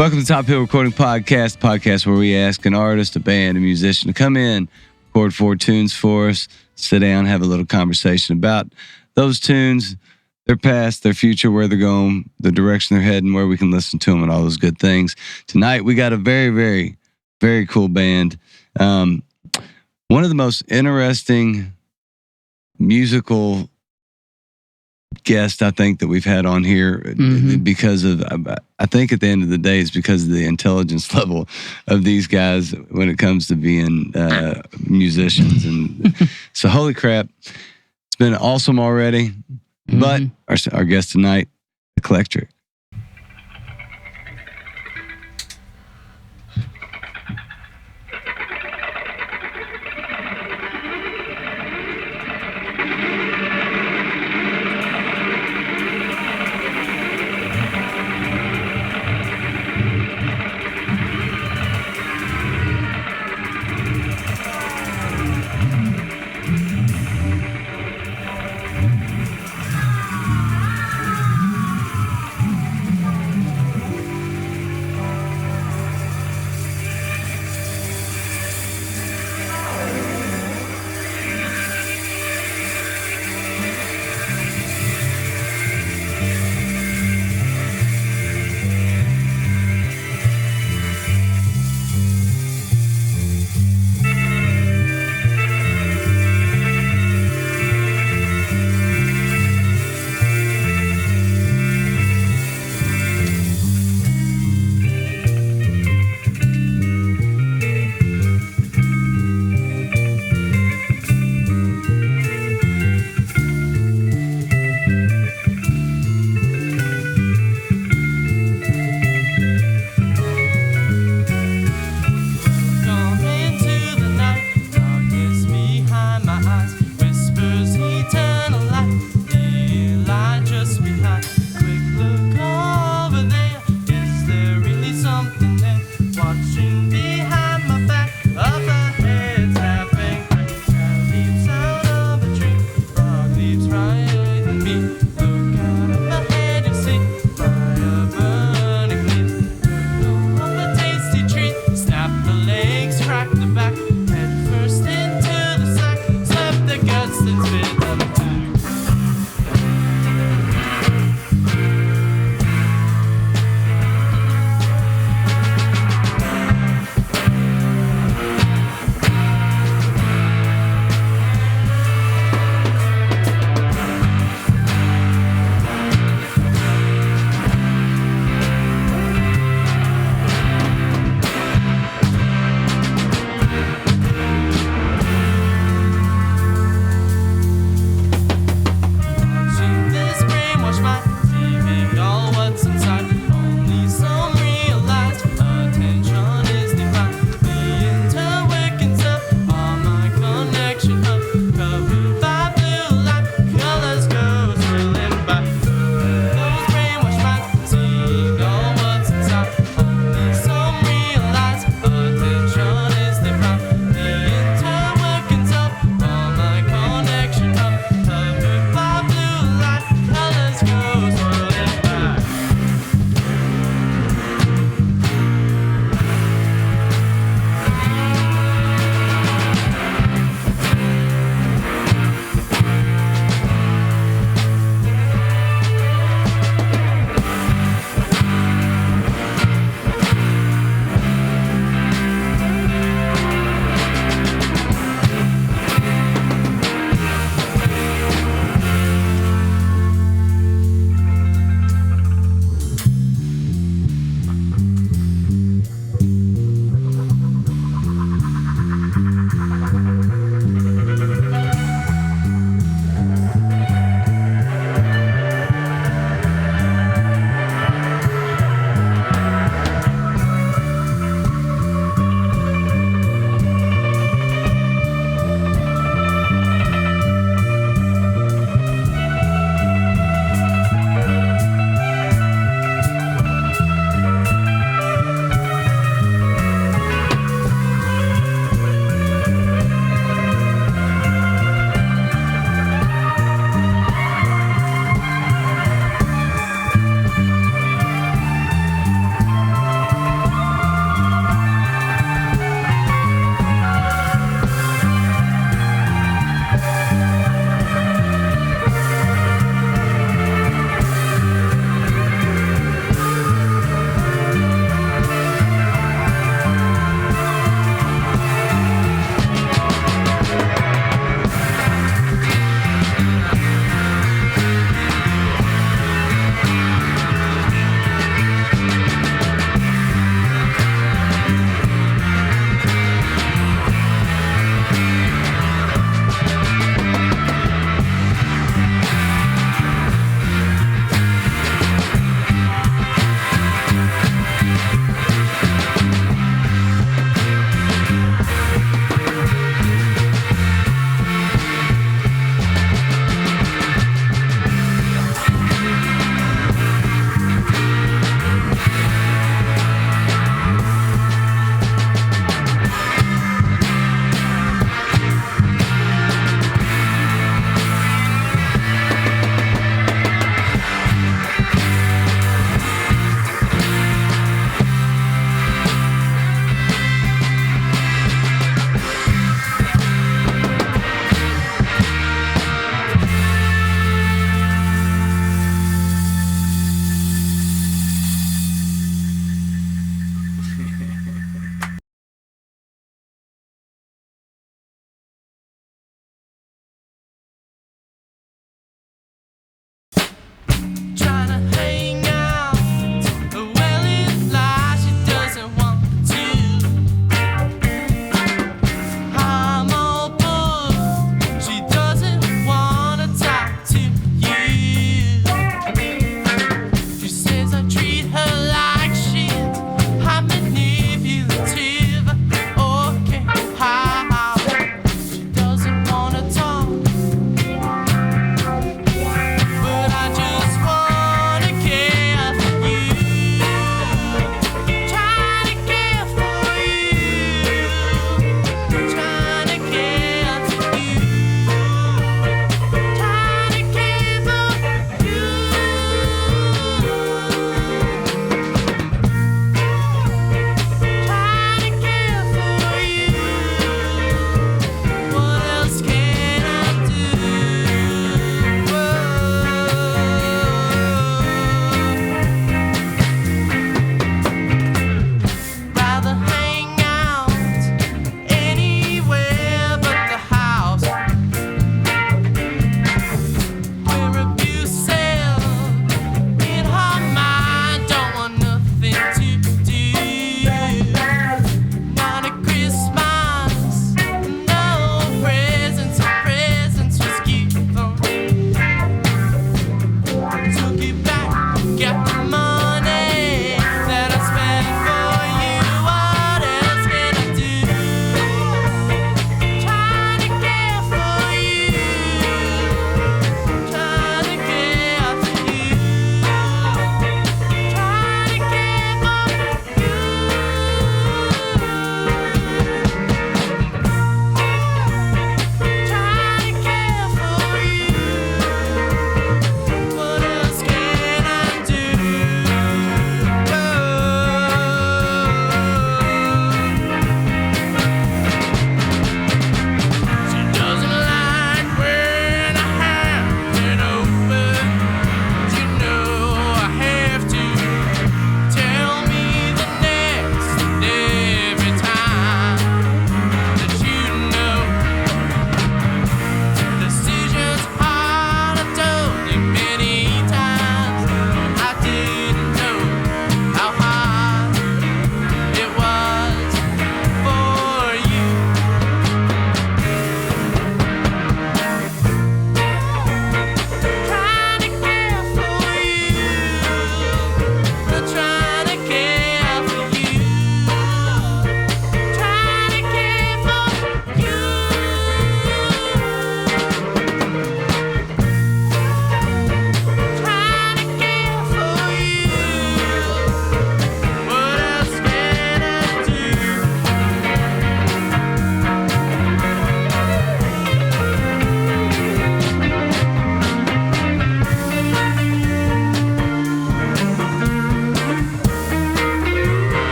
Welcome to Top Hill Recording podcast where we ask an artist, a band, a musician to come in, record 4 tunes for us, sit down, have a little conversation about those tunes, their past, their future, where they're going, the direction they're heading, where we can listen to them, and all those good things. Tonight, we got a very, very, very cool band. One of the most interesting musical guest I think that we've had on here because of, I think at the end of the day, it's because of the intelligence level of these guys when it comes to being musicians. And so, holy crap, it's been awesome already. But our guest tonight, Eclectric.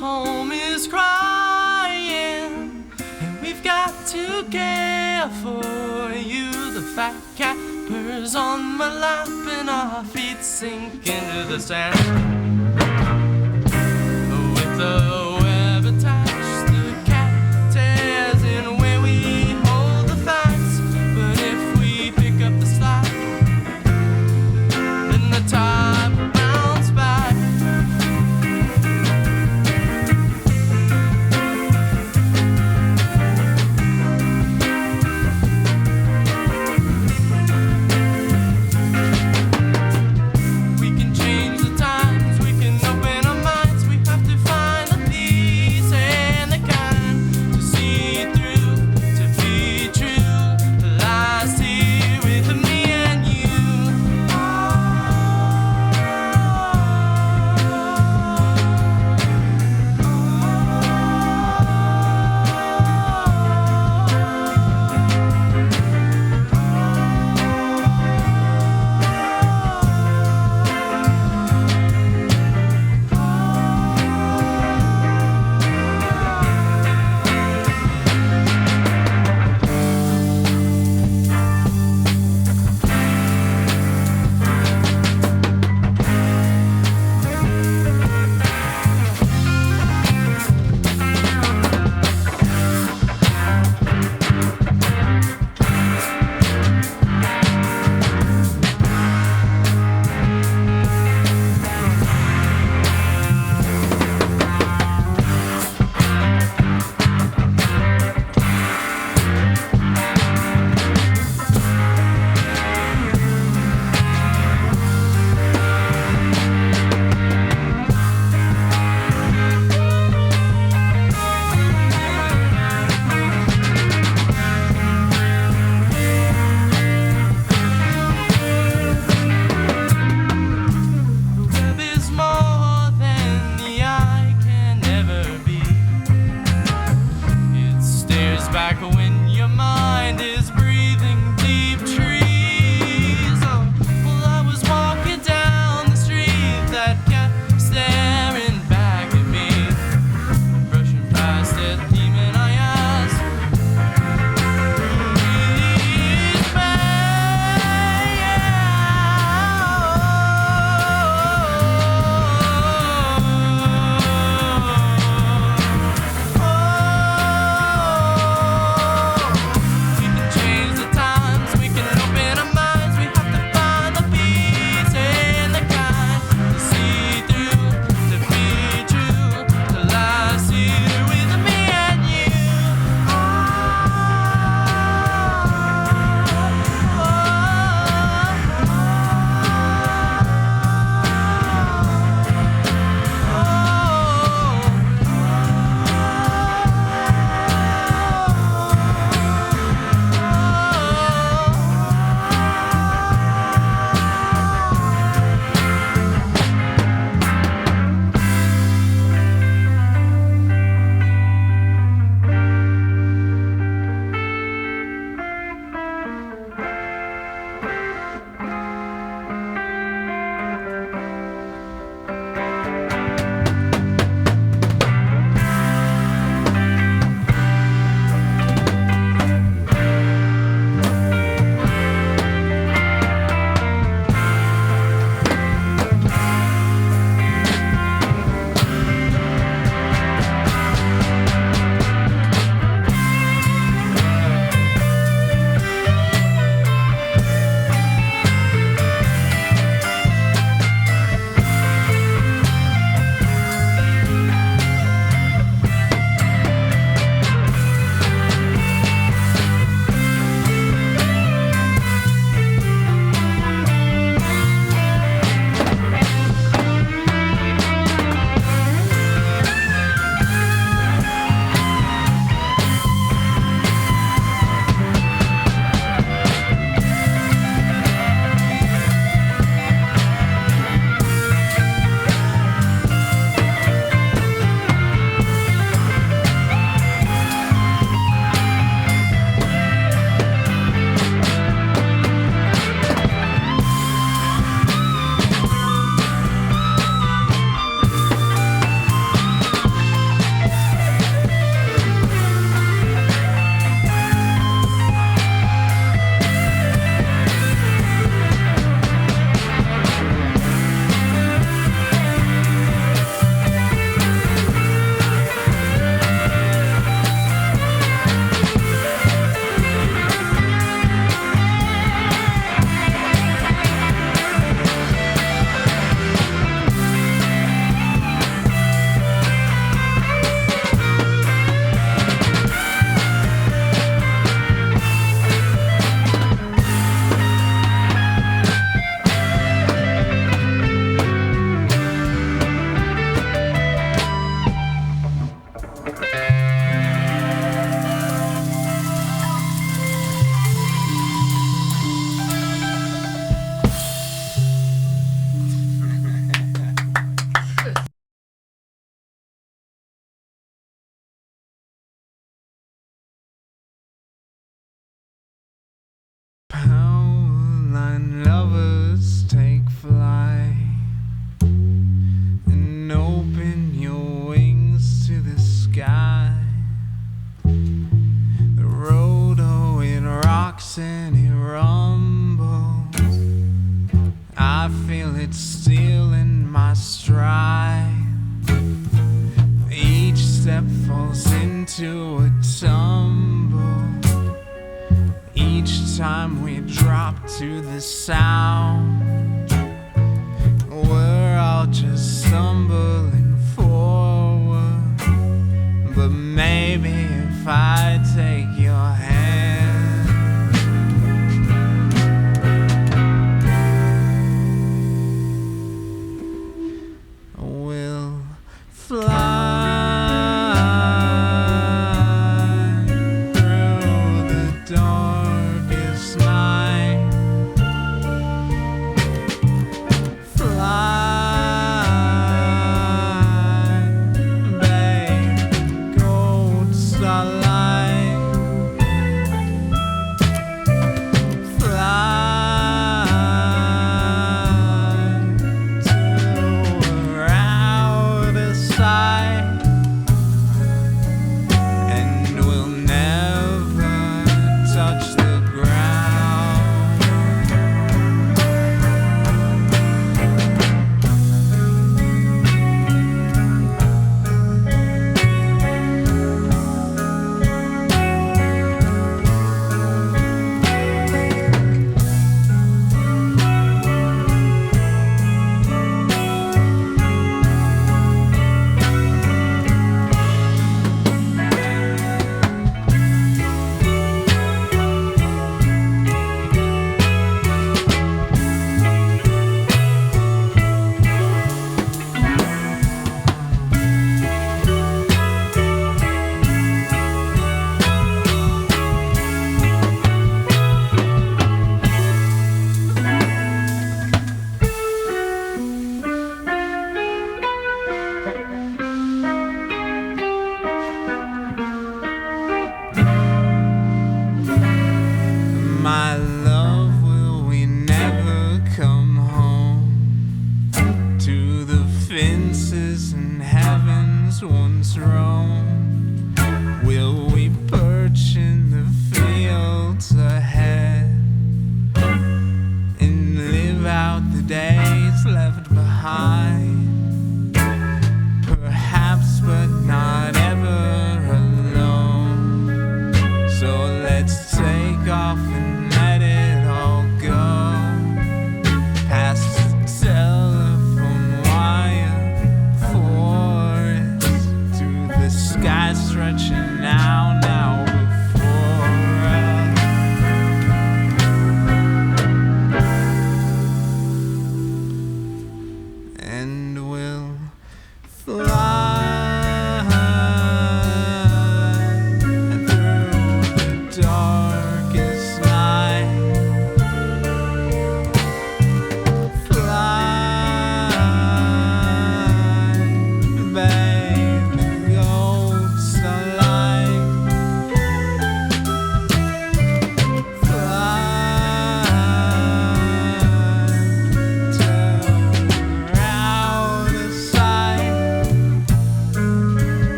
home is crying, and we've got to care for you. The fat cat purrs on my lap, and our feet sink into the sand. With the web attached, the cat tears in where we hold the facts. But if we pick up the slack, then the tide will bounce back. We can change the times, we can open our minds. We have to find a time we drop to the sound, we're all just stumbling forward. But maybe if I take your hand, we'll fly. Fly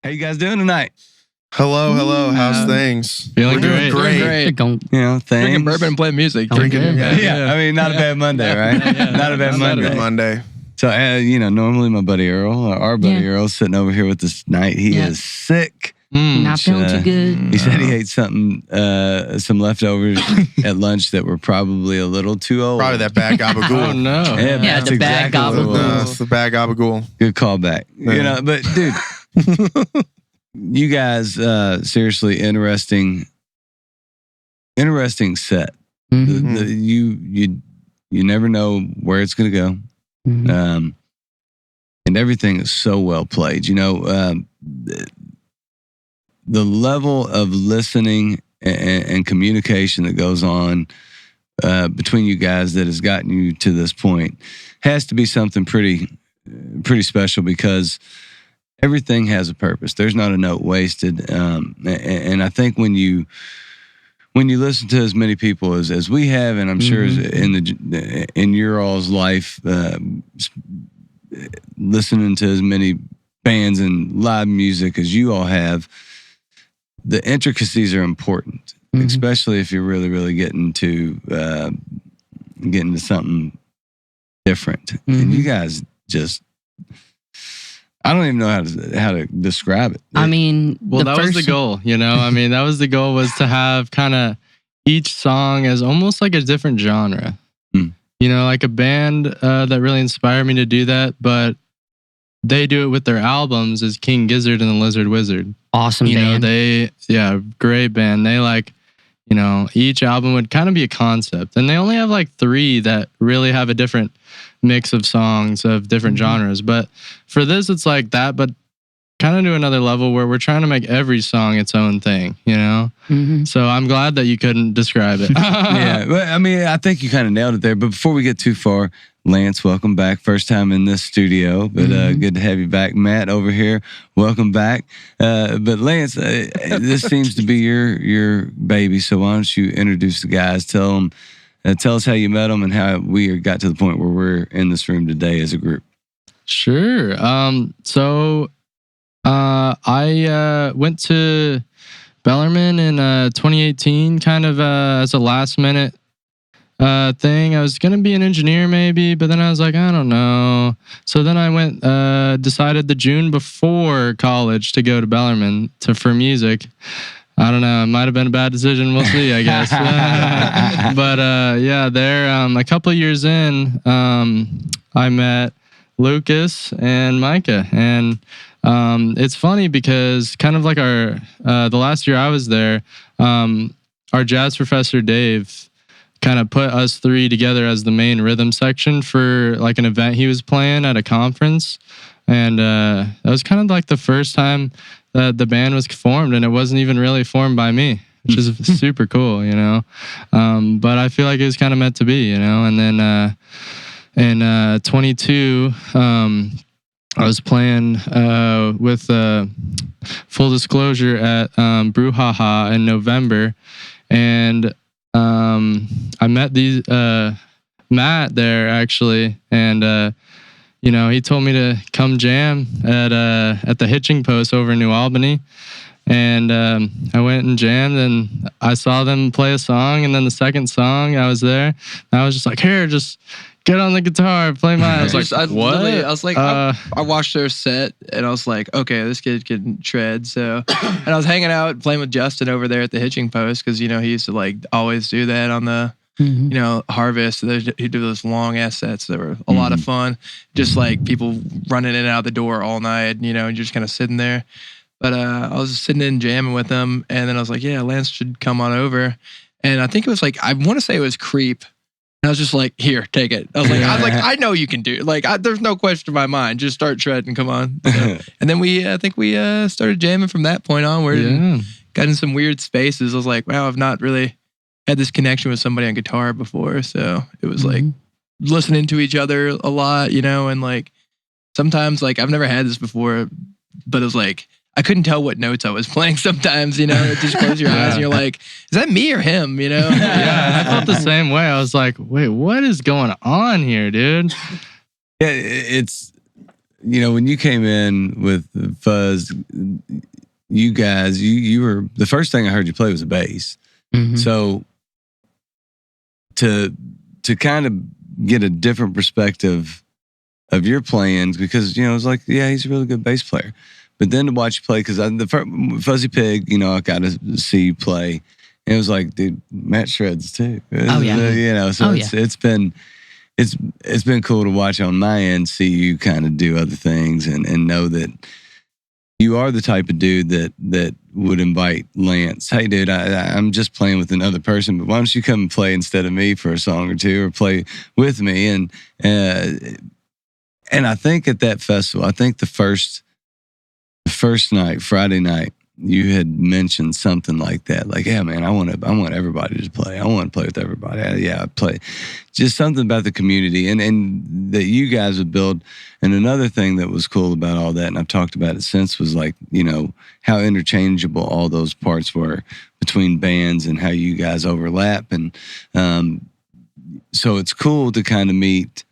How you guys doing tonight? Hello. How's things? Feeling We're doing great. great. You know, Drinking things. bourbon and playing music. Yeah. I mean, not a bad Monday, right? Not a bad Monday. Monday. So, normally my buddy Earl, our buddy Earl, sitting over here with us tonight. He is sick. Not feeling too good. He said he ate some leftovers at lunch that were probably a little too old. Probably that bad gabagool. Oh no. Yeah, that's the bad exactly what it was. It's the bad gabagool. Good callback. Yeah. But dude, you guys, seriously, interesting set. Mhm. You never know where it's going to go. Mhm. And everything is so well played. The level of listening and communication that goes on between you guys that has gotten you to this point has to be something pretty special, because everything has a purpose. There's not a note wasted. And I think when you listen to as many people as we have, and I'm sure in your all's life, listening to as many bands and live music as you all have, the intricacies are important, especially if you're really, really getting to something different. And you guys just, I don't even know how to describe it. I mean, Well, that was the goal, I mean, that was the goal, was to have kind of each song as almost like a different genre. Like a band that really inspired me to do that, but they do it with their albums, is King Gizzard and the Lizard Wizard. Awesome band. Great band. They each album would kind of be a concept, and they only have like 3 that really have a different mix of songs of different genres. But for this, it's like that, but kind of to another level where we're trying to make every song its own thing, So I'm glad that you couldn't describe it. Yeah, but I mean, I think you kind of nailed it there. But before we get too far, Lance, welcome back. First time in this studio, but good to have you back. Matt over here, welcome back. But Lance, this seems to be your baby. So why don't you introduce the guys? Tell us how you met them and how we got to the point where we're in this room today as a group. Sure. So I went to Bellarmine in 2018, kind of as a last minute thing. I was going to be an engineer maybe, but then I was like, I don't know. So then I went, decided the June before college to go to Bellarmine for music. I don't know. It might have been a bad decision. We'll see, I guess. But there, a couple of years in, I met Lucas and Micah. And it's funny because kind of like the last year I was there, our jazz professor, Dave, kind of put us 3 together as the main rhythm section for like an event he was playing at a conference. And that was kind of like the first time that the band was formed, and it wasn't even really formed by me, which is super cool, But I feel like it was kind of meant to be, And then in 22, I was playing with full disclosure at Brouhaha in November, and I met Matt there actually, and he told me to come jam at the Hitching Post over in New Albany, and I went and jammed, and I saw them play a song, and then the second song I was there, and I was just like, here, just get on the guitar, play mine. I was like, what? I watched their set, and I was like, okay, this kid can shred. So, and I was hanging out playing with Justin over there at the Hitching Post, because he used to like always do that on the Harvest. He'd do those long ass sets that were a lot of fun. Just like people running in and out the door all night, and just kind of sitting there. But I was sitting in jamming with them, and then I was like, yeah, Lance should come on over. And I think it was like, I want to say it was Creep. And I was just like, here, take it. I was like, I know you can do it. Like, there's no question in my mind. Just start shredding, come on. So, and then I think we started jamming from that point onward. And got in some weird spaces. I was like, wow, I've not really had this connection with somebody on guitar before. So it was like listening to each other a lot, and like sometimes like I've never had this before, but it was like, I couldn't tell what notes I was playing sometimes, just close your eyes and you're like, is that me or him, Yeah, I felt the same way. I was like, wait, what is going on here, dude? Yeah, it's when you came in with Fuzz, you guys, you were, the first thing I heard you play was a bass. Mhm. So to kind of get a different perspective of your playing, because it was like, yeah, he's a really good bass player. But then to watch you play, because the first, Fuzzy Pig, I got to see you play. And it was like, dude, Matt shreds too. Oh, yeah. So Oh, it's been cool to watch on my end, see you kind of do other things and know that you are the type of dude that would invite Lance. Hey, dude, I'm just playing with another person, but why don't you come and play instead of me for a song or two, or play with me? And I think at that festival, I think the first night, Friday night, you had mentioned something like that. Like, yeah, man, I want everybody to play. I want to play with everybody. I play. Just something about the community and that you guys would build. And another thing that was cool about all that, and I've talked about it since, was like, how interchangeable all those parts were between bands and how you guys overlap. And so it's cool to kind of meet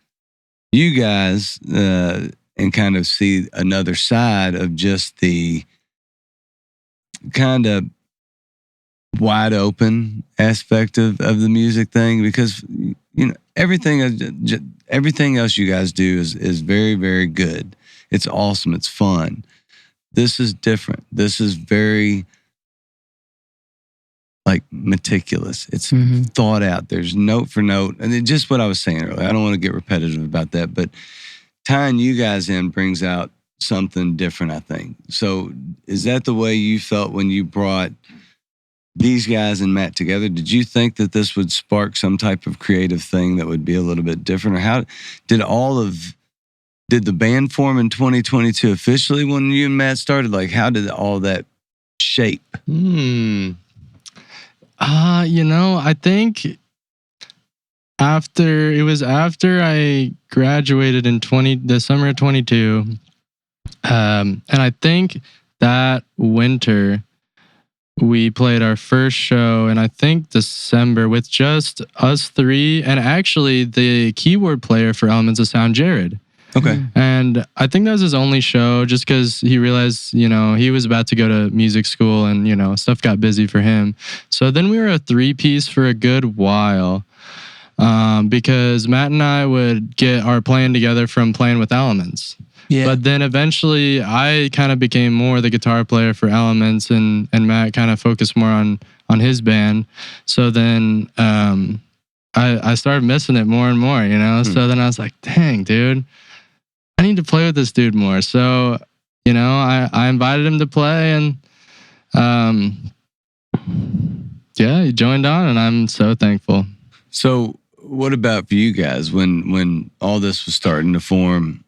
you guys and kind of see another side of just the kind of wide open aspect of the music thing, because everything else you guys do is very, very good. It's awesome. It's fun. This is different. This is very like meticulous. It's thought out. There's note for note, and it's just what I was saying earlier. I don't want to get repetitive about that, but tying you guys in brings out something different, I think. So is that the way you felt when you brought these guys and Matt together? Did you think that this would spark some type of creative thing that would be a little bit different? Or how did the band form in 2022 officially when you and Matt started? Like, how did all that shape? I think after I graduated in the summer of 22, and I think that winter we played our first show in, I think, December with just us three, and actually the keyboard player for Elements of Sound, Jared. Okay. And I think that was his only show, just because he realized, he was about to go to music school and, stuff got busy for him. So then we were a three-piece for a good while, because Matt and I would get our playing together from playing with Elements. Yeah. But then eventually I kind of became more the guitar player for Elements, and Matt kind of focused more on his band. So then I started missing it more and more, So then I was like, dang, dude, I need to play with this dude more. So, I invited him to play, and he joined on, and I'm so thankful. So what about for you guys when all this was starting to form?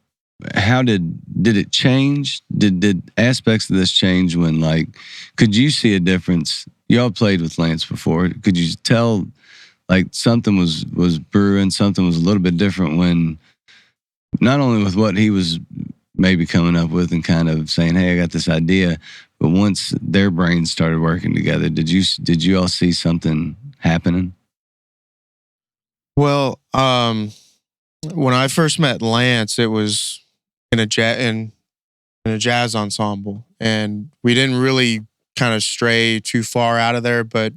How did it change? Did aspects of this change when, like, could you see a difference? Y'all played with Lance before. Could you tell like something was brewing, something was a little bit different when, not only with what he was maybe coming up with and kind of saying, hey, I got this idea, but once their brains started working together, did you all see something happening? Well, when I first met Lance, it was in a jazz ensemble, and we didn't really kind of stray too far out of there. But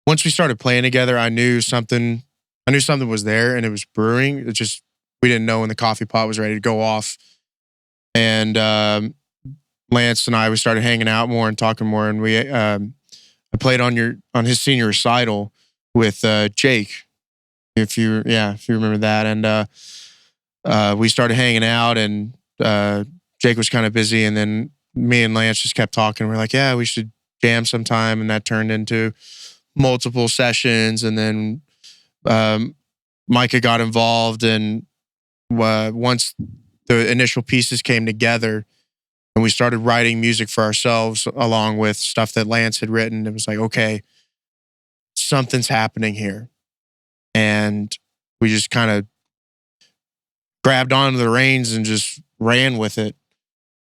once we started playing together, I knew something was there, and it was brewing. It just, we didn't know when the coffee pot was ready to go off. And Lance and I, we started hanging out more and talking more, and I played on his senior recital with Jake. If you remember that. And we started hanging out, and Jake was kind of busy, and then me and Lance just kept talking. We're like, yeah, we should jam sometime. And that turned into multiple sessions. And then Micah got involved, and once the initial pieces came together and we started writing music for ourselves along with stuff that Lance had written, it was like, okay, something's happening here. And we just kind of grabbed onto the reins and just ran with it.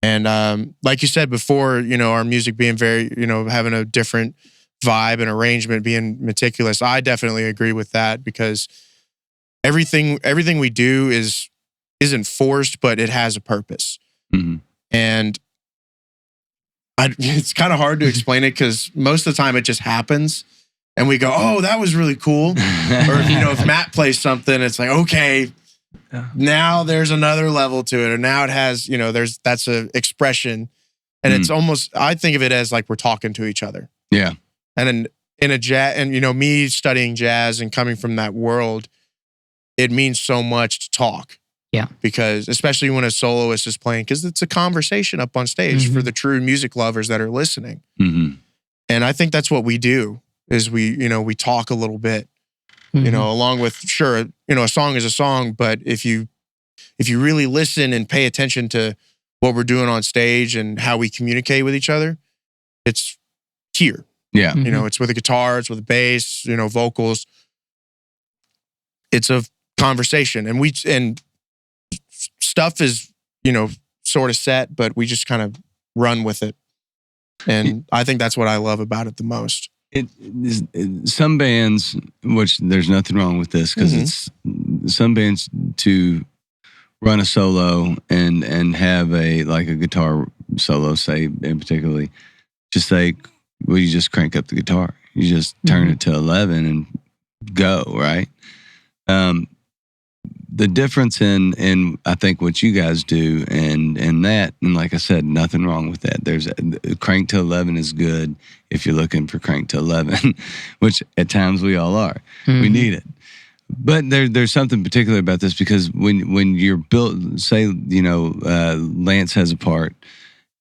And like you said before, our music being very, having a different vibe and arrangement, being meticulous. I definitely agree with that, because everything we do is isn't forced, but it has a purpose. Mhm. And it's kind of hard to explain it because most of the time it just happens and we go, oh, that was really cool. Or if Matt plays something, it's like, okay, now there's another level to it. Or now it has, that's an expression. And it's almost, I think of it as like we're talking to each other. Yeah. And then in a jazz, and me studying jazz and coming from that world, it means so much to talk. Yeah. Because especially when a soloist is playing, because it's a conversation up on stage for the true music lovers that are listening. Mm-hmm. And I think that's what we do is we talk a little bit, along with, sure, a song is a song, but if you really listen and pay attention to what we're doing on stage and how we communicate with each other, it's here. Yeah. It's with a guitar, it's with a bass, vocals. It's a conversation, and stuff is, sort of set, but we just kind of run with it. And I think that's what I love about it the most. Some bands, which there's nothing wrong with this, because it's some bands to run a solo and have a guitar solo, say, in particularly, just say, well, you just crank up the guitar. You just turn it to 11 and go, right? The difference in I think what you guys do and that, and like I said, nothing wrong with that. There's crank to 11 is good if you're looking for crank to 11, which at times we all are. We need it. But there's something particular about this because when you're built, say, Lance has a part,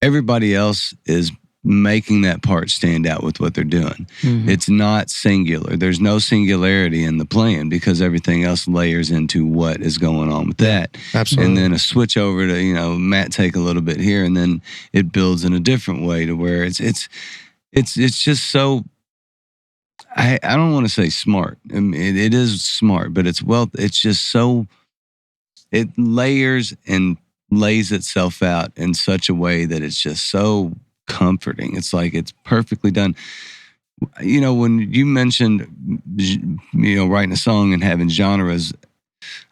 everybody else is making that part stand out with what they're doing. It's not singular. There's no singularity in the playing because everything else layers into what is going on with that. Absolutely. And then a switch over to, Matt take a little bit here, and then it builds in a different way to where it's just so, I don't want to say smart. I mean, it is smart, but it's just so, it layers and lays itself out in such a way that it's just so comforting. It's like it's perfectly done. When you mentioned, writing a song and having genres,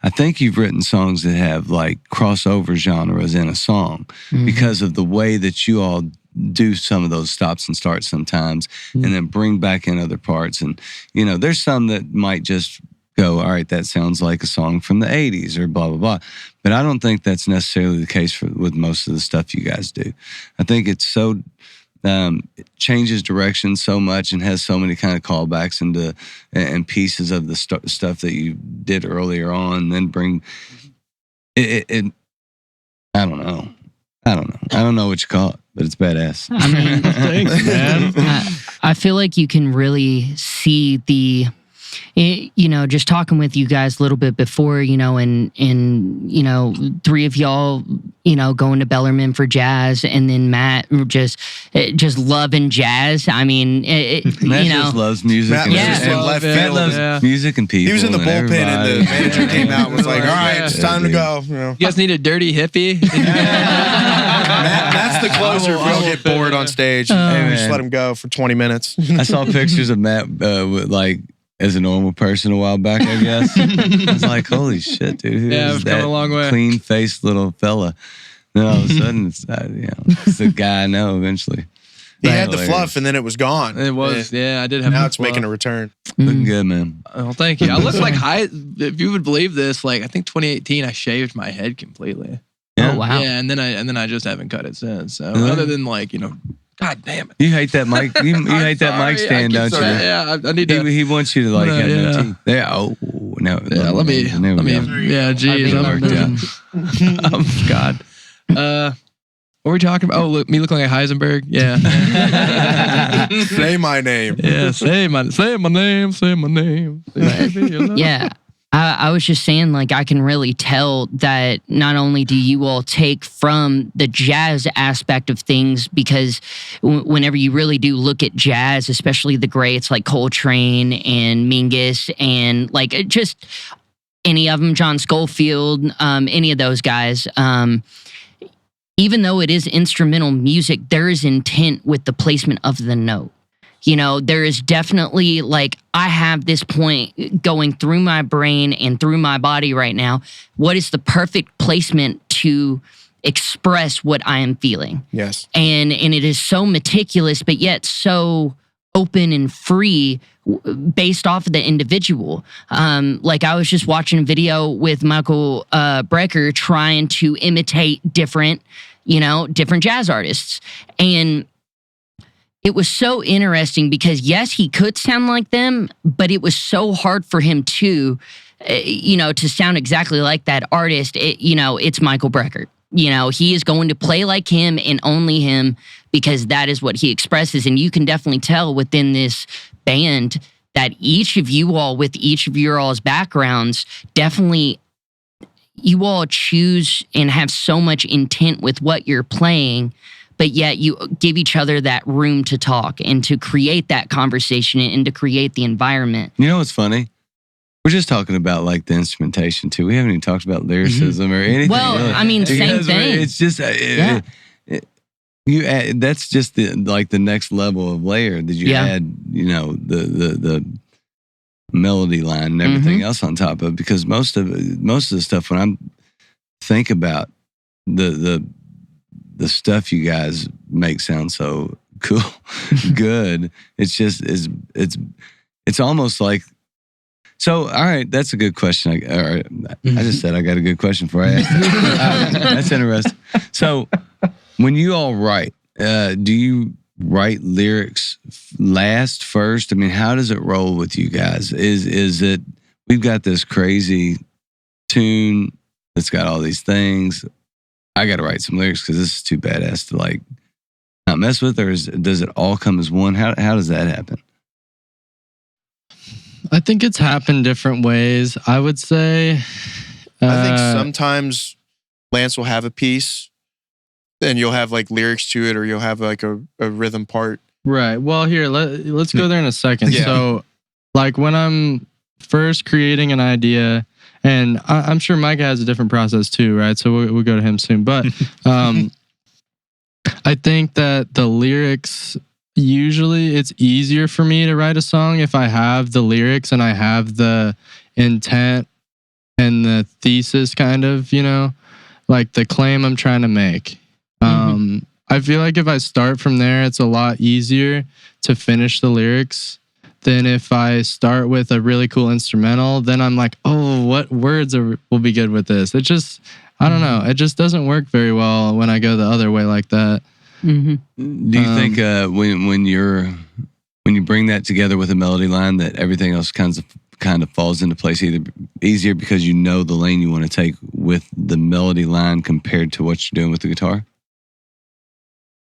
I think you've written songs that have like crossover genres in a song because of the way that you all do some of those stops and starts sometimes and then bring back in other parts. And, there's some that might just go, all right, that sounds like a song from the 80s or blah, blah, blah. But I don't think that's necessarily the case with most of the stuff you guys do. I think it's so, it changes direction so much and has so many kind of callbacks and pieces of the stuff that you did earlier on, and then bring it. I don't know. I don't know what you call it, but it's badass. I mean, Thanks, man. I feel like you can really see just talking with you guys a little bit before, and three of y'all, going to Bellarmine for jazz, and then Matt just loving jazz. I mean, Matt just loves music. Matt and just everything. left Matt field. loves music and people. He was in the bullpen and the manager came out and was like, all right, it's time to go. You guys need a dirty hippie? Matt's the closer if we'll get bored on stage. Just let him go for 20 minutes. I saw pictures of Matt as a normal person a while back, I guess. I was like, holy shit, dude. Who is I've come that a long way. clean-faced little fella? Then all of a sudden, it's the guy I know eventually. He had the fluff and then it was gone. It was, yeah, I did have Now the it's fluff. making a return. Looking good, man. Oh, thank you. I look like if you would believe this, I think 2018, I shaved my head completely. Oh wow. Yeah, and then I just haven't cut it since. So other than God damn it. You hate that mic. You hate that mic stand, don't you? Yeah, I need to. He wants you to have no yeah. teeth. There. Oh no. Yeah, let me. Yeah, geez. Worked out. Oh God. What were we talking about? Oh, me looking like Heisenberg. Yeah. Say my name. Yeah. Say my name. Say my name. Yeah. I was just saying, I can really tell that not only do you all take from the jazz aspect of things, because whenever you really do look at jazz, especially the greats like Coltrane and Mingus and just any of them, John Schofield, any of those guys, even though it is instrumental music, there is intent with the placement of the note. You know, there is definitely like, I have this point going through my brain and through my body right now. What is the perfect placement to express what I am feeling? Yes. And it is so meticulous, but yet so open and free based off of the individual. Like I was just watching a video with Michael Brecker trying to imitate different jazz artists. And it was so interesting because yes, he could sound like them, but it was so hard for him to sound exactly like that artist. It's Michael Brecker. He is going to play like him and only him because that is what he expresses. And you can definitely tell within this band that each of you all, with each of your all's backgrounds, definitely you all choose and have so much intent with what you're playing, but yet you give each other that room to talk and to create that conversation and to create the environment. You know what's funny? We're just talking about like the instrumentation too. We haven't even talked about lyricism or anything. Well, really. I mean, same thing. It's just you add, that's just the next level of layer that you add. The melody line and everything else on top of, because most of the stuff when I'm think about the stuff you guys make sound so cool, good. It's just it's almost like. So, all right, that's a good question. I just said I got a good question for you. That's interesting. So, when you all write, do you write lyrics last, first? I mean, how does it roll with you guys? Is it, we've got this crazy tune that's got all these things. I got to write some lyrics because this is too badass to like not mess with, or does it all come as one? How does that happen? I think it's happened different ways. I would say. I think sometimes Lance will have a piece, and you'll have like lyrics to it, or you'll have like a rhythm part. Right. Well, here let's go there in a second. Yeah. So, like when I'm first creating an idea, and I'm sure Micah has a different process too, right? So we'll go to him soon. But I think that the lyrics. Usually it's easier for me to write a song if I have the lyrics and I have the intent and the thesis kind of, like the claim I'm trying to make. I feel like if I start from there, it's a lot easier to finish the lyrics than if I start with a really cool instrumental. Then I'm like, oh, what words will be good with this? It just, I don't know. It just doesn't work very well when I go the other way like that. Do you think when you bring that together with a melody line that everything else kind of falls into place easier because you know the lane you want to take with the melody line compared to what you're doing with the guitar?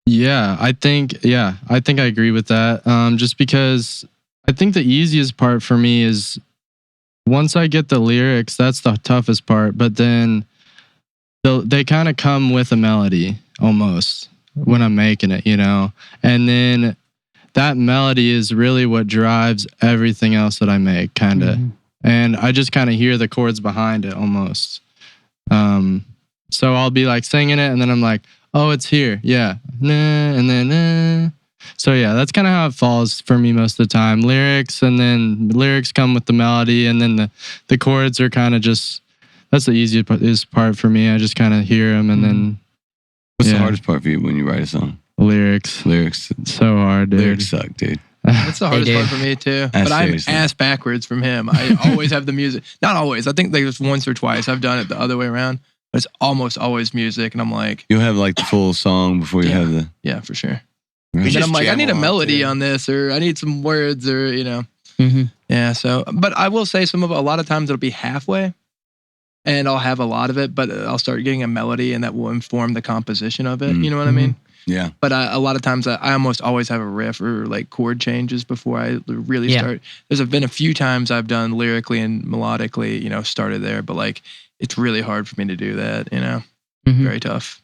Yeah, I think I agree with that. Just because I think the easiest part for me is once I get the lyrics, that's the toughest part. But then they kind of come with a melody almost. When I'm making it, and then that melody is really what drives everything else that I make, kind of. And I just kind of hear the chords behind it almost. So I'll be like singing it, and then I'm like, oh, it's here, yeah, nah, and then nah. So yeah, that's kind of how it falls for me most of the time. Lyrics, and then lyrics come with the melody, and then the chords are kind of just. That's the easiest part for me. I just kind of hear them, and then. What's the hardest part for you when you write a song? Lyrics. Lyrics. It's so hard, dude. Lyrics suck, dude. That's the hardest part for me too. But I'm Seriously. ass backwards from him. I always have the music. Not always. I think there's once or twice I've done it the other way around. But it's almost always music, and I'm like, You'll have like the full song before you have the. yeah, for sure. Right. And then just I'm like, I jam need a a lot, melody too. on this, or I need some words, or Yeah. So, but I will say a lot of times it'll be halfway. And I'll have a lot of it, but I'll start getting a melody, and that will inform the composition of it. You know what I mean? Yeah. But a lot of times, I almost always have a riff or like chord changes before I really start. There's been a few times I've done lyrically and melodically, started there, but like it's really hard for me to do that. Very tough.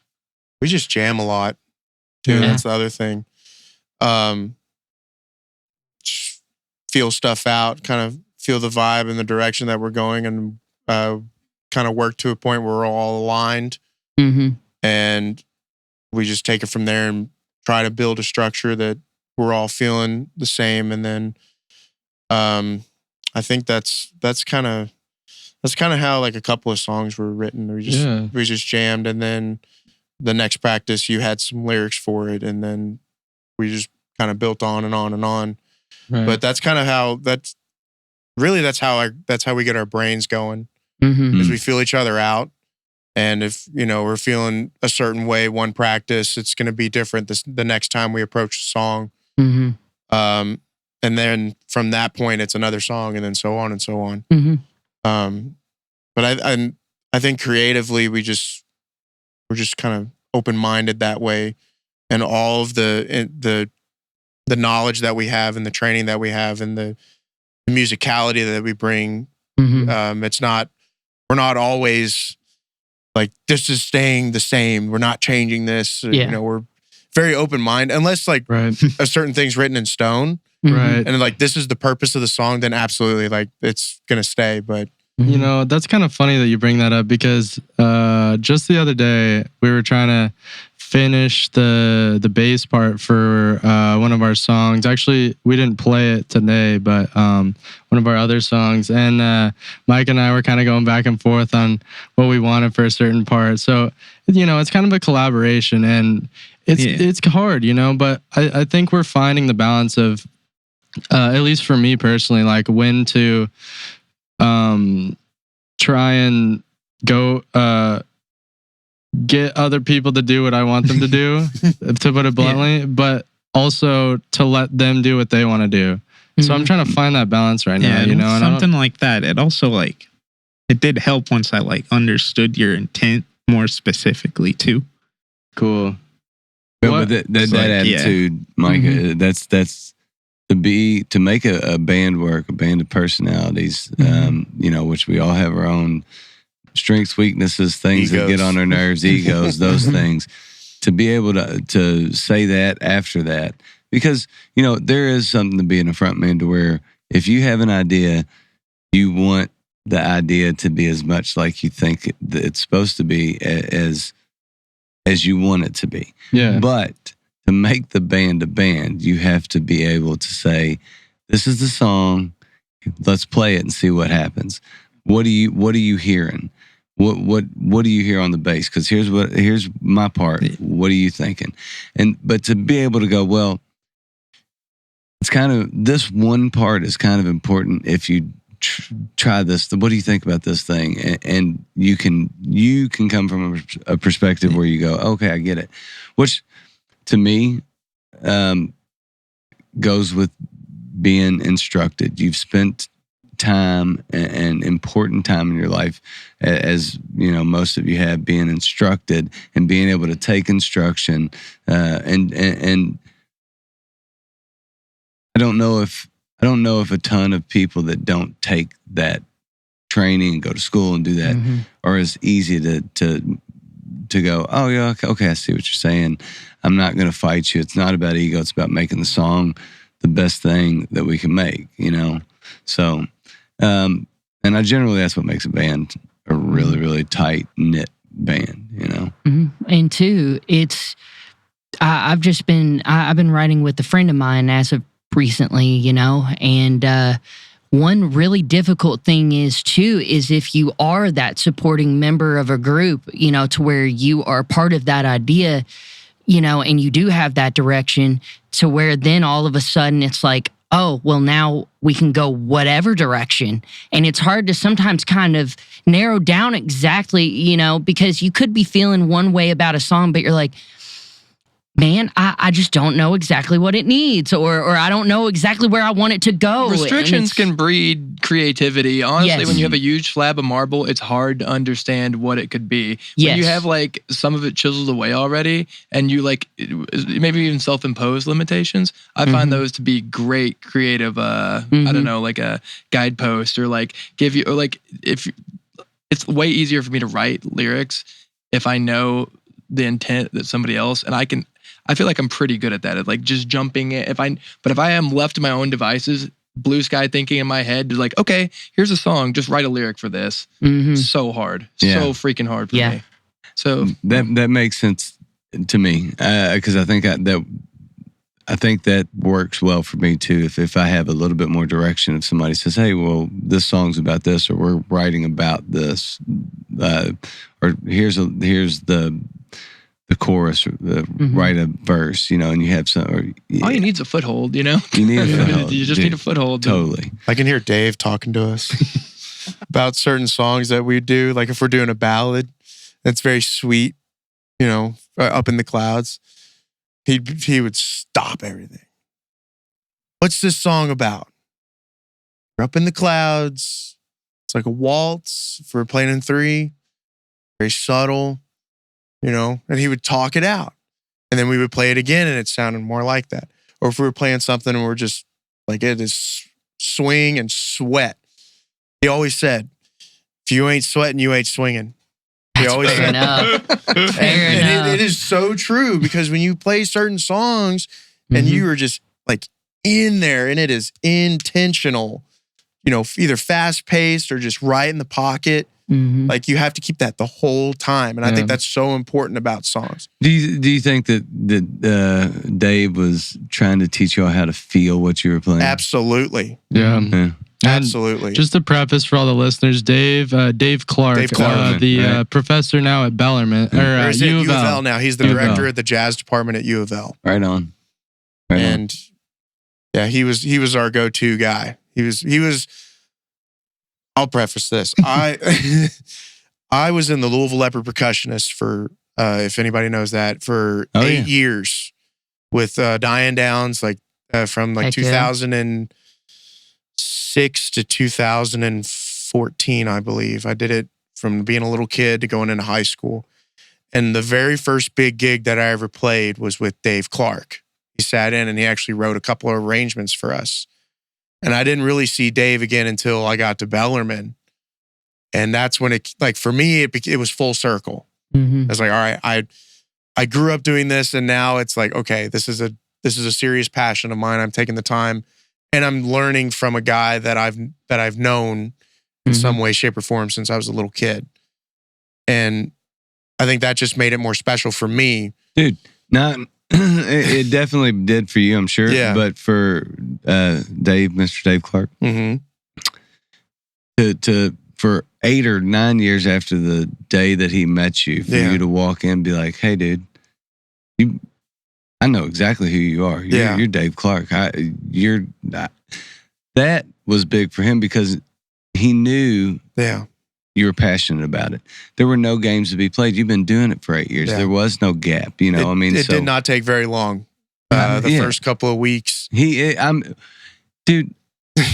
We just jam a lot, too. Yeah. That's the other thing. Just feel stuff out, kind of feel the vibe and the direction that we're going, and kind of work to a point where we're all aligned, and we just take it from there and try to build a structure that we're all feeling the same. And then I think that's kind of how like a couple of songs were written. We just jammed, and then the next practice you had some lyrics for it, and then we just kind of built on and on and on. Right. But that's kind of how that's how we get our brains going, because we feel each other out. And if, we're feeling a certain way one practice, it's going to be different the next time we approach the song. And then from that point, it's another song, and then so on and so on. But I think creatively, we're just kind of open-minded that way, and all of the knowledge that we have, and the training that we have, and the musicality that we bring. We're not always like, this is staying the same. We're not changing this. We're very open-minded, unless like a certain thing's written in stone. Right. And like, this is the purpose of the song, then absolutely, like, it's going to stay. But that's kind of funny that you bring that up, because just the other day we were trying to finish the bass part for one of our songs. Actually, we didn't play it today, but one of our other songs. And Mike and I were kind of going back and forth on what we wanted for a certain part. So, it's kind of a collaboration, and it's hard, but I think we're finding the balance of, at least for me personally, like when to try and go get other people to do what I want them to do, to put it bluntly, but also to let them do what they want to do. So I'm trying to find that balance right now, And something like that. It also it did help once I understood your intent more specifically too. Cool. But that attitude, Micah, that's to make a band work, a band of personalities, which we all have our own strengths, weaknesses, things that get on our nerves, egos, those things. To be able to say that after that, because there is something to being a front man, to where if you have an idea, you want the idea to be as much like you think it's supposed to be as you want it to be. Yeah. But to make the band a band, you have to be able to say, "This is the song. Let's play it and see what happens." What are you hearing? What do you hear on the bass? Because here's my part. What are you thinking? But to be able to go, well, it's kind of, this one part is kind of important. If you try this, what do you think about this thing? And you can come from a perspective where you go, okay, I get it. Which to me goes with being instructed. You've spent time and important time in your life, as most of you have, being instructed and being able to take instruction. And I don't know if a ton of people that don't take that training and go to school and do that are as easy to go, oh yeah, okay, I see what you're saying. I'm not going to fight you. It's not about ego. It's about making the song the best thing that we can make, So, and that's what makes a band a really, really tight knit band, And two, I've been writing with a friend of mine as of recently, and one really difficult thing is if you are that supporting member of a group, to where you are part of that idea, and you do have that direction, to where then all of a sudden it's like, oh, well, now we can go whatever direction. And it's hard to sometimes kind of narrow down exactly, because you could be feeling one way about a song, but you're like, man, I just don't know exactly what it needs, or I don't know exactly where I want it to go. Restrictions can breed creativity. Honestly, when you have a huge slab of marble, it's hard to understand what it could be. When you have some of it chiseled away already, and you maybe even self-imposed limitations, I find those to be great creative, I don't know, like a guidepost, or give you, or if it's way easier for me to write lyrics if I know the intent that somebody else, and I feel like I'm pretty good at that, at just jumping in. But if I am left to my own devices, blue sky thinking in my head, okay, here's a song, just write a lyric for this. So hard, so freaking hard for me. So that makes sense to me, because I think that I think that works well for me too. If I have a little bit more direction, if somebody says, "Hey, well, this song's about this," or "We're writing about this," or here's the chorus, or write a verse, and you have some. All you need is a foothold, You need a foothold. You just need a foothold. Totally. I can hear Dave talking to us about certain songs that we do. Like if we're doing a ballad that's very sweet, up in the clouds, he would stop everything. What's this song about? We're up in the clouds. It's like a waltz if we're playing in 3. Very subtle, and he would talk it out. And then we would play it again and it sounded more like that. Or if we were playing something and we're just like, it is swing and sweat. He always said, if you ain't sweating, you ain't swinging. He always Fair said enough. and it is so true, because when you play certain songs and you are just like in there and it is intentional, either fast paced or just right in the pocket, like you have to keep that the whole time. And I think that's so important about songs. Do you think that Dave was trying to teach you all how to feel what you were playing? Absolutely. Yeah. Absolutely. Just to preface for all the listeners, Dave Clark, the professor now at Bellarmine or is U it of U of L. L now. He's the director of the jazz department at U of L. Right on. Yeah, he was our go-to guy. He was. I'll preface this. I was in the Louisville Leopard Percussionists for, if anybody knows that, for 8 years with Diane Downs, from 2006 to 2014, I believe. I did it from being a little kid to going into high school. And the very first big gig that I ever played was with Dave Clark. He sat in and he actually wrote a couple of arrangements for us. And I didn't really see Dave again until I got to Bellarmine. And that's when for me, it was full circle. I was like, all right, I grew up doing this, and now it's like, okay, this is a serious passion of mine. I'm taking the time, and I'm learning from a guy that I've known in some way, shape, or form since I was a little kid. And I think that just made it more special for me. Dude, it definitely did for you, I'm sure. Yeah. But for Mr. Dave Clark, for 8 or 9 years after the day that he met you, for you to walk in and be like, "Hey, dude, I know exactly who you are. You're Dave Clark. That was big for him, because he knew you were passionate about it. There were no games to be played. You've been doing it for 8 years. There was no gap. It did not take very long. The first couple of weeks. Dude,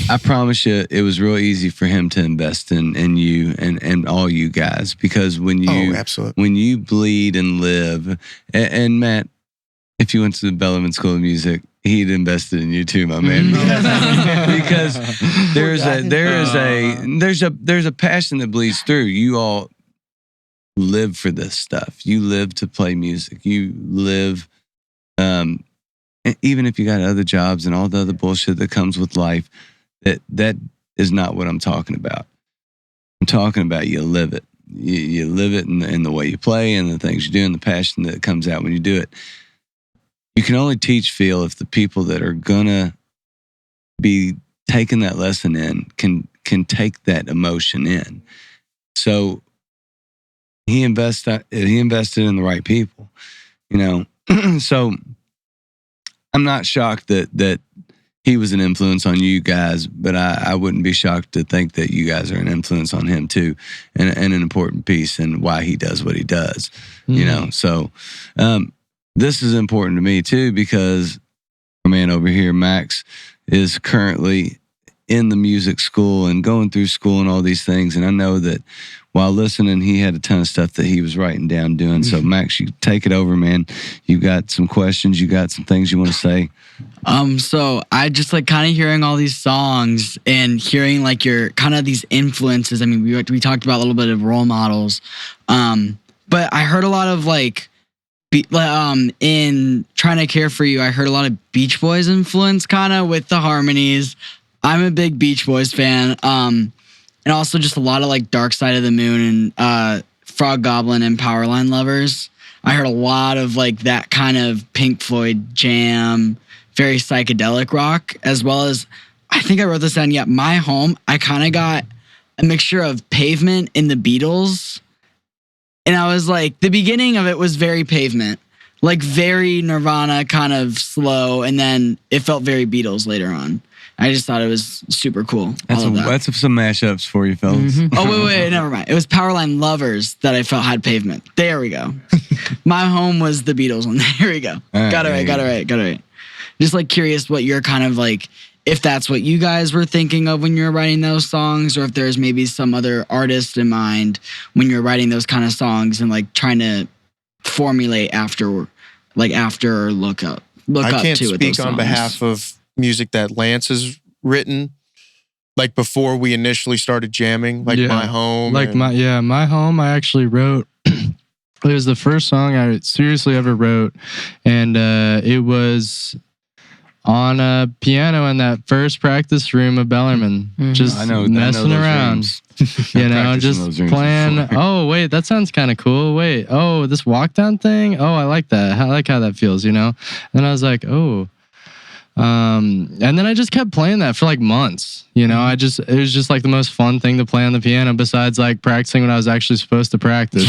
I promise you, it was real easy for him to invest in you and all you guys, because when you bleed and live, and Matt, if you went to the Bellarmine School of Music, he'd invested in you too, my man. Because there's a passion that bleeds through. You all live for this stuff. You live to play music. You live, even if you got other jobs and all the other bullshit that comes with life, that is not what I'm talking about. I'm talking about you live it. You live it in the way you play and the things you do and the passion that comes out when you do it. You can only teach feel if the people that are gonna be taking that lesson in can take that emotion in. So he invested in the right people, So I'm not shocked that he was an influence on you guys, but I wouldn't be shocked to think that you guys are an influence on him too, and an important piece in why he does what he does. So this is important to me too, because our man over here, Max, is currently in the music school and going through school and all these things. And I know that while listening, he had a ton of stuff that he was writing down doing. So Max, you take it over, man. You got some questions. You got some things you want to say. So I just kind of hearing all these songs and hearing your kind of these influences. I mean, we talked about a little bit of role models. But I heard a lot of in Trying to Care for You, I heard a lot of Beach Boys influence kind of with the harmonies. I'm a big Beach Boys fan. And also just a lot of Dark Side of the Moon and Frog Goblin and Powerline Lovers. I heard a lot of that kind of Pink Floyd jam very psychedelic rock, as well as, I think I wrote this down, My Home, I kind of got a mixture of Pavement and the Beatles. And I was like, the beginning of it was very Pavement, like very Nirvana, kind of slow, and then it felt very Beatles later on. I just thought it was super cool. That's some mashups for you, fellas. Oh, wait, never mind. It was Powerline Lovers that I felt had Pavement. There we go. My Home was the Beatles one. There we go. Got it right. Just like curious what you're kind of like, if that's what you guys were thinking of when you were writing those songs, or if there's maybe some other artist in mind when you're writing those kind of songs and like trying to formulate after or look up I can't to with speak those on songs. behalf of music that Lance has written. Like before we initially started jamming, like My Home. Like and- My Home, I actually wrote. It was the first song I seriously ever wrote, and it was on a piano in that first practice room of Bellarmine, just messing around, just playing. Oh wait, that sounds kind of cool. Wait, oh, this walk down thing. Oh, I like that. I like how that feels. And I was like, oh. And then I just kept playing that for like months. It was just like the most fun thing to play on the piano, besides like practicing when I was actually supposed to practice.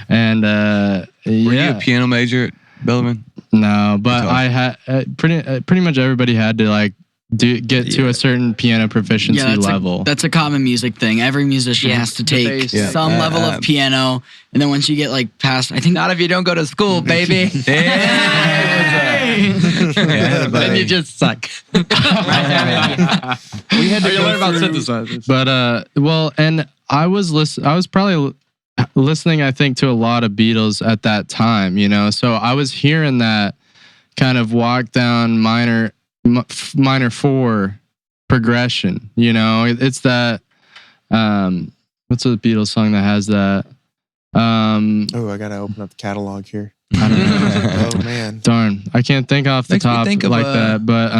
And Were you a piano major at Bellarmine? No, but I had pretty much everybody had to like get to a certain piano proficiency level. That's a common music thing. Every musician has to take some level of piano, and then once you get like past, I think not if you don't go to school, baby. Then you just suck. We had to learn about synthesizers. But and I was probably listening, I think, to a lot of Beatles at that time, so I was hearing that kind of walk down minor 4 progression, it's that what's the Beatles song that has that? I gotta open up the catalog here. I don't know. Oh man, darn, I can't think off the top like that, but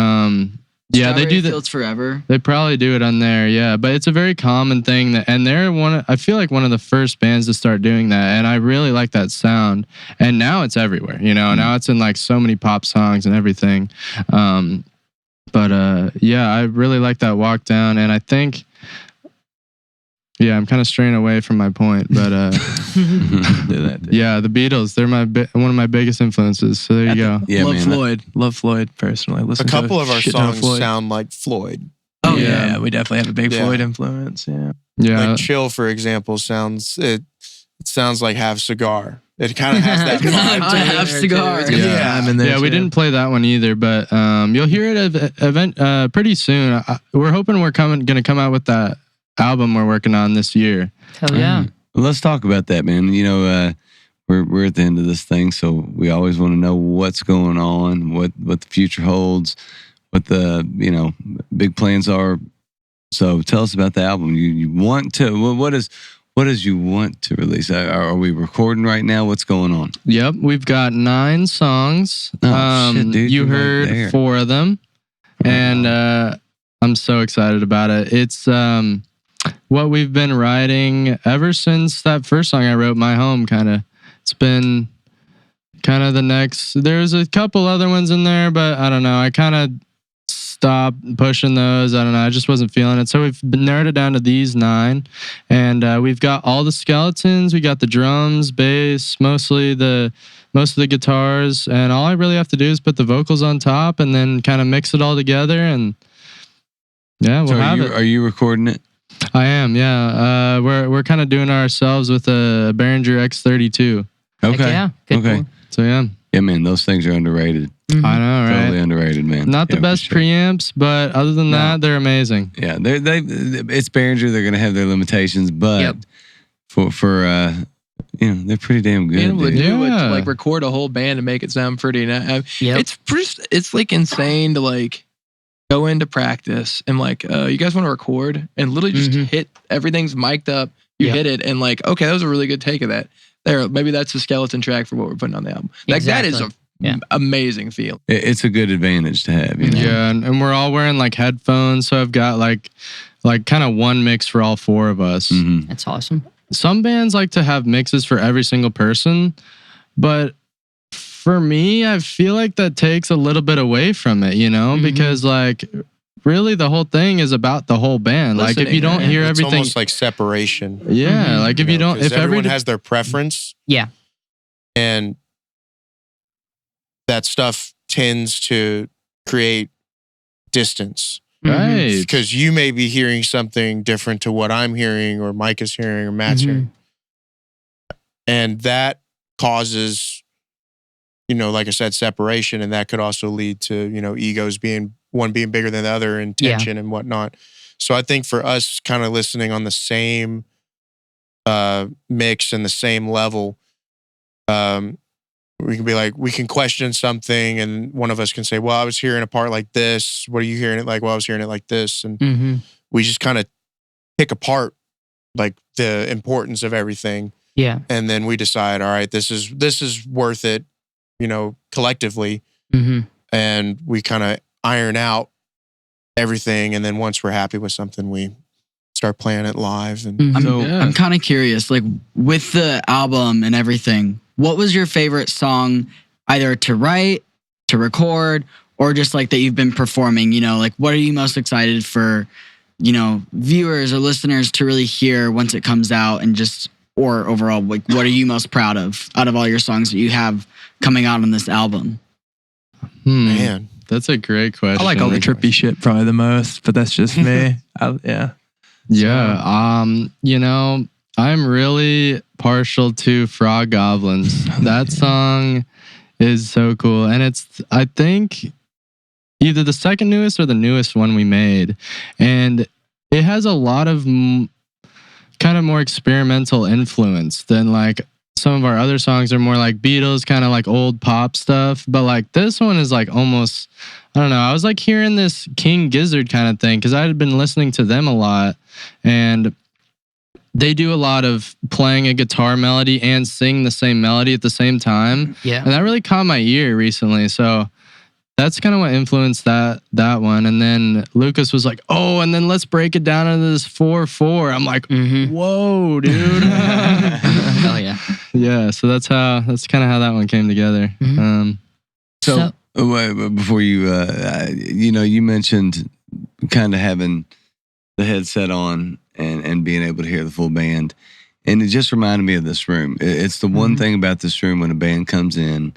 yeah, they do that. Fields Forever. They probably do it on there, yeah. But it's a very common thing and they're I feel like one of the first bands to start doing that, and I really like that sound. And now it's everywhere, Now it's in like so many pop songs and everything. Yeah, I really like that walk down, and I think. Yeah, I'm kind of straying away from my point, but yeah, the Beatles, they're one of my biggest influences. So there you go. Yeah, Love Floyd personally. A couple of our songs sound like Floyd. Oh yeah, we definitely have a big Floyd influence. Yeah. Like Chill, for example, sounds like Have Cigar. It kind of has that vibe to it. Have Cigar. Yeah, we didn't play that one either, but you'll hear it pretty soon. We're hoping we're going to come out with that album we're working on this year. Hell yeah. Well, let's talk about that, man. We're at the end of this thing, so we always want to know what's going on, what the future holds, what the big plans are. So tell us about the album. You want to what is you want to release? Are we recording right now? What's going on? Yep, we've got 9 songs. Shit, dude, you heard right 4 of them, and I'm so excited about it. It's what we've been writing ever since that first song I wrote, My Home, kind of. It's been kind of the next. There's a couple other ones in there, but I don't know. I kind of stopped pushing those. I don't know. I just wasn't feeling it. So we've narrowed it down to these 9. And we've got all the skeletons. We got the drums, bass, most of the guitars. And all I really have to do is put the vocals on top and then kind of mix it all together. And yeah, we'll have it. Are you recording it? I am, yeah. We're kind of doing it ourselves with a Behringer X32. Okay. Yeah. Good. Cool. So yeah. Yeah, man, those things are underrated. Mm-hmm. I know, right? Totally underrated, man. Not the best preamps, but other than that, they're amazing. Yeah, it's Behringer. They're gonna have their limitations, but for they're pretty damn good. Being able to do it, Yeah. to like record a whole band and make it sound pretty. It's like insane to like go into practice and like you guys want to record and literally just hit everything's mic'd up. You hit it and like, okay, that was a really good take of that. There, maybe that's the skeleton track for what we're putting on the album. Like that is a amazing feel. It's a good advantage to have. Yeah, and we're all wearing like headphones, so I've got like kind of one mix for all 4 of us. Mm-hmm. That's awesome. Some bands like to have mixes for every single person, but for me, I feel like that takes a little bit away from it, you know, because like really the whole thing is about the whole band. Like if you don't hear it's everything, almost like separation. yeah, like if you don't, 'cause if everyone has their preference, Yeah. and that stuff tends to create distance. right, Because you may be hearing something different to what I'm hearing, or Mike is hearing, or Matt's hearing. And that causes, like I said, separation. And that could also lead to, egos being bigger than the other, and tension and whatnot. So I think for us kind of listening on the same mix and the same level, we can be like, we can question something, and one of us can say, well, I was hearing a part like this. What are you hearing it like? Well, I was hearing it like this. And we just kind of pick apart like the importance of everything. Yeah. And then we decide, all right, this is worth it, collectively. And we kind of iron out everything. And then once we're happy with something, we start playing it live. And I'm kind of curious, like with the album and everything, what was your favorite song either to write, to record, or just like that you've been performing? Like what are you most excited for, viewers or listeners to really hear once it comes out, and just, or overall, like what are you most proud of out of all your songs that you have coming out on this album? Man, that's a great question. I like all the trippy shit probably the most, but that's just me. I'm really partial to Frog Goblins. That song is so cool. And it's, I think, either the second newest or the newest one we made. And it has a lot of kind of more experimental influence than like some of our other songs are more like Beatles, kind of like old pop stuff. But like this one is like almost, I don't know. I was like hearing this King Gizzard kind of thing because I had been listening to them a lot. And they do a lot of playing a guitar melody and sing the same melody at the same time. Yeah. And that really caught my ear recently. So that's kind of what influenced that one. And then Lucas was like, oh, and then let's break it down into this 4/4. I'm like, whoa, dude. Hell yeah. Yeah. So that's kind of how that one came together. Before you, you mentioned kind of having the headset on and being able to hear the full band. And it just reminded me of this room. It's the one thing about this room when a band comes in,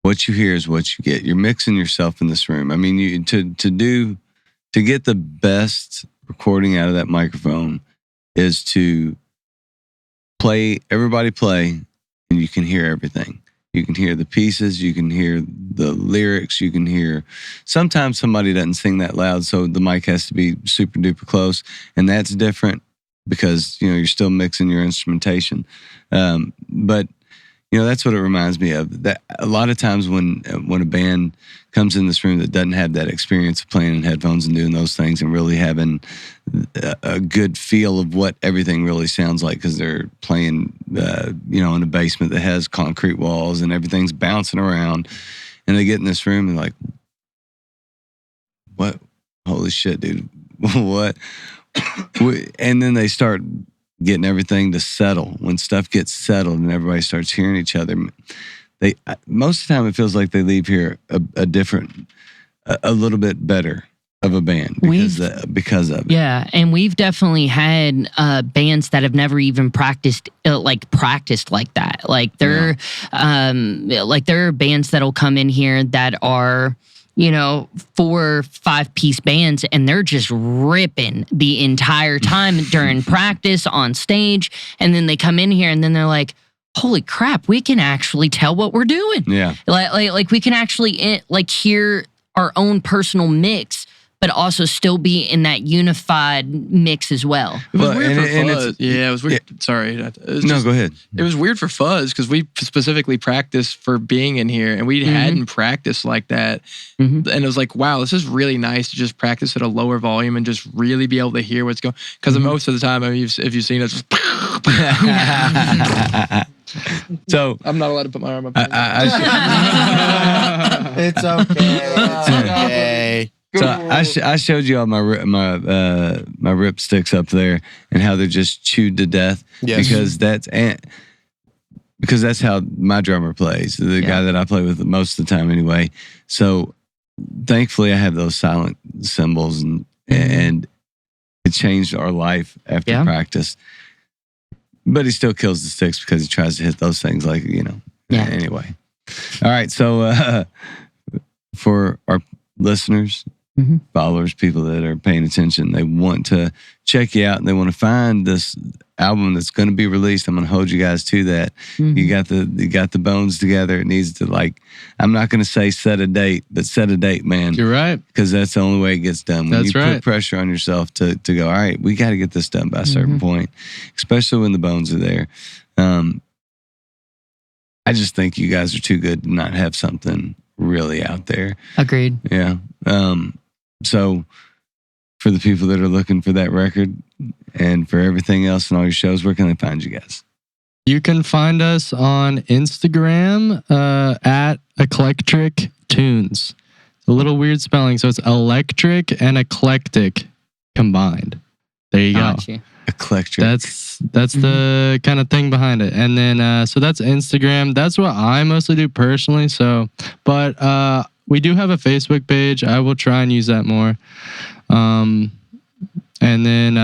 what you hear is what you get. You're mixing yourself in this room. I mean, to get the best recording out of that microphone is to everybody play, and you can hear everything. You can hear the pieces, you can hear the lyrics, you can hear. Sometimes somebody doesn't sing that loud, so the mic has to be super duper close, and that's different because you're still mixing your instrumentation. But that's what it reminds me of. That a lot of times when a band comes in this room that doesn't have that experience of playing in headphones and doing those things and really having a good feel of what everything really sounds like, because they're playing, in a basement that has concrete walls and everything's bouncing around, and they get in this room and like, what? Holy shit, dude! What? And then they start getting everything to settle. When stuff gets settled and everybody starts hearing each other, most of the time it feels like they leave here a little bit better of a band because of it. Yeah, and we've definitely had bands that have never even practiced like that. Like there are bands that'll come in here that are 4-5-piece bands, and they're just ripping the entire time during practice on stage, and then they come in here and then they're like, holy crap, we can actually tell what we're doing. Yeah. Like we can actually hear our own personal mix, but also still be in that unified mix as well. It was weird for Fuzz. Yeah, it was weird. Yeah. Sorry. No, go ahead. It was weird for Fuzz because we specifically practiced for being in here, and we hadn't practiced like that. And it was like, wow, this is really nice to just practice at a lower volume and just really be able to hear what's going. Because most of the time, if you've seen us, so I'm not allowed to put my arm up. It's okay. It's okay. So I showed you all my rip sticks up there and how they're just chewed to death. Yes. Because because that's how my drummer plays, the guy that I play with most of the time anyway. So thankfully I have those silent cymbals and it changed our life after practice. But he still kills the sticks because he tries to hit those things like, anyway. All right. So for our listeners, followers, people that are paying attention, they want to check you out and they want to find this album that's going to be released. I'm going to hold you guys to that. You got the bones together. It needs to, I'm not going to say set a date, but set a date, man. You're right. Because that's the only way it gets done. When you put pressure on yourself to go, all right, we got to get this done by a certain point, especially when the bones are there. I just think you guys are too good to not have something really out there. Agreed. Yeah. So for the people that are looking for that record and for everything else and all your shows, where can they find you guys? You can find us on Instagram at Eclectric Tunes. A little weird spelling, so it's electric and eclectic combined. There you go. Eclectric. That's the kind of thing behind it. And then so that's Instagram. That's what I mostly do personally. So, but we do have a Facebook page. I will try and use that more. And then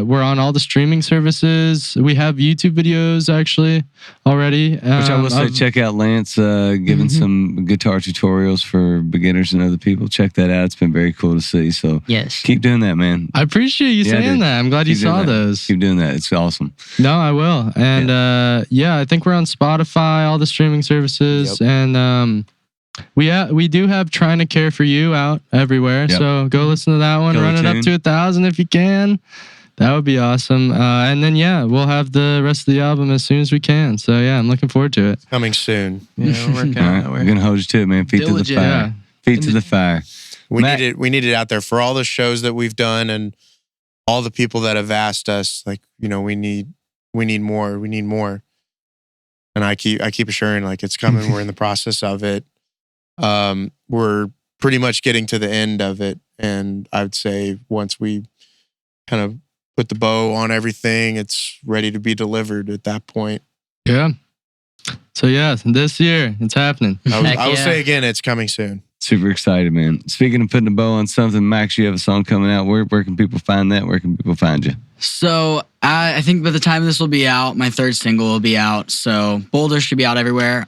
we're on all the streaming services. We have YouTube videos actually already. Which I will say, check out Lance giving some guitar tutorials for beginners and other people. Check that out. It's been very cool to see. So keep doing that, man. I appreciate you saying that. I'm glad you saw those. Keep doing that. It's awesome. No, I will. And I think we're on Spotify, all the streaming services, and we do have Trying to Care for You out everywhere. So go listen to that one. Run it up to 1,000 if you can. That would be awesome. And then we'll have the rest of the album as soon as we can. So I'm looking forward to it. Coming soon. Yeah, we're working on it. We're gonna hold you to it, man. Feet to the fire. Feet to the fire. We need it out there for all the shows that we've done and all the people that have asked us. Like, we need more. We need more. And I keep assuring, it's coming. We're in the process of it. We're pretty much getting to the end of it. And I would say once we kind of put the bow on everything, it's ready to be delivered at that point. Yeah. So this year it's happening. I will say again, it's coming soon. Super excited, man. Speaking of putting a bow on something, Max, you have a song coming out. Where can people find that? Where can people find you? So I think by the time this will be out, my third single will be out. So Boulder should be out everywhere.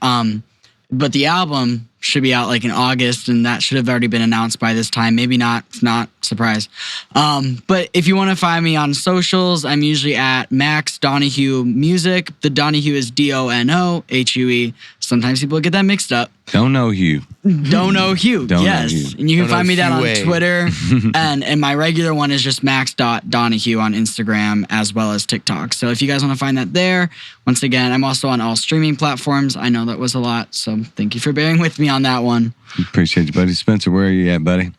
But the album should be out in August, and that should have already been announced by this time. Maybe not. It's not. Surprise. But if you want to find me on socials, I'm usually at Max Donahue Music. The Donahue is DONOHUE. Sometimes people get that mixed up. Don't know Hugh. Don't know Hugh. Yes. And you can find me that on Twitter. and my regular one is just max.donahue on Instagram as well as TikTok. So if you guys want to find that there, once again, I'm also on all streaming platforms. I know that was a lot, so thank you for bearing with me on that one. Appreciate you, buddy. Spencer, where are you at, buddy?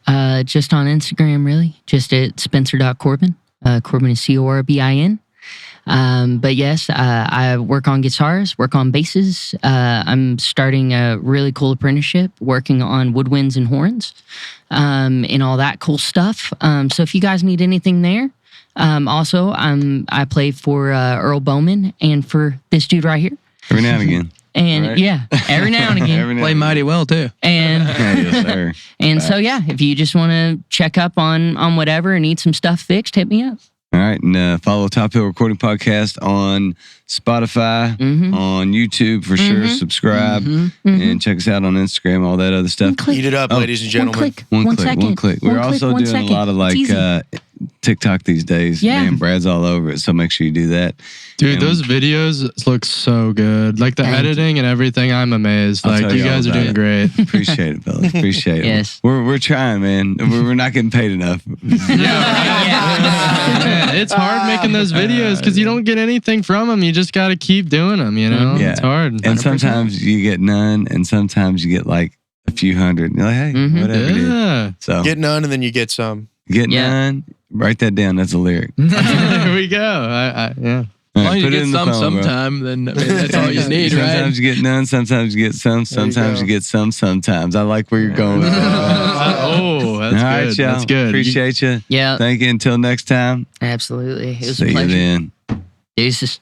Just on Instagram, really. Just at spencer.corbin. Corbin is Corbin. But yes, I work on guitars, work on basses. I'm starting a really cool apprenticeship, working on woodwinds and horns, and all that cool stuff. So if you guys need anything there, also I play for Earl Bowman and for this dude right here. Every now and again. And every now and again. Play mighty well too. And yes, sir. And so if you just want to check up on whatever and need some stuff fixed, hit me up. All right, and follow Top Hill Recording Podcast on Spotify, on YouTube for sure. Subscribe and check us out on Instagram, all that other stuff. Eat it up, ladies and gentlemen. One click. We're also doing a lot of TikTok these days. Yeah. Man, Brad's all over it, so make sure you do that. Dude, And those videos look so good. The editing and everything, I'm amazed. You guys are doing great. Appreciate it, fellas. Appreciate it. Yes. We're trying, man. We're not getting paid enough. Man, it's hard making those videos because you don't get anything from them. You just got to keep doing them, Yeah. It's hard. And sometimes you get none, and sometimes you get a few hundred. And you're like, hey, whatever. Yeah. So Get none and then you get some. Get none. Write that down. That's a lyric. There we go. Yeah. As long as you get some sometime, then that's all you need, right? Sometimes you get none, sometimes you get some, sometimes you get some, sometimes. I like where you're going with that. Oh, that's all right, good. y'all. That's good. Appreciate you. Yeah. Thank you. Until next time. Absolutely. It was See a pleasure. you then. Deuces.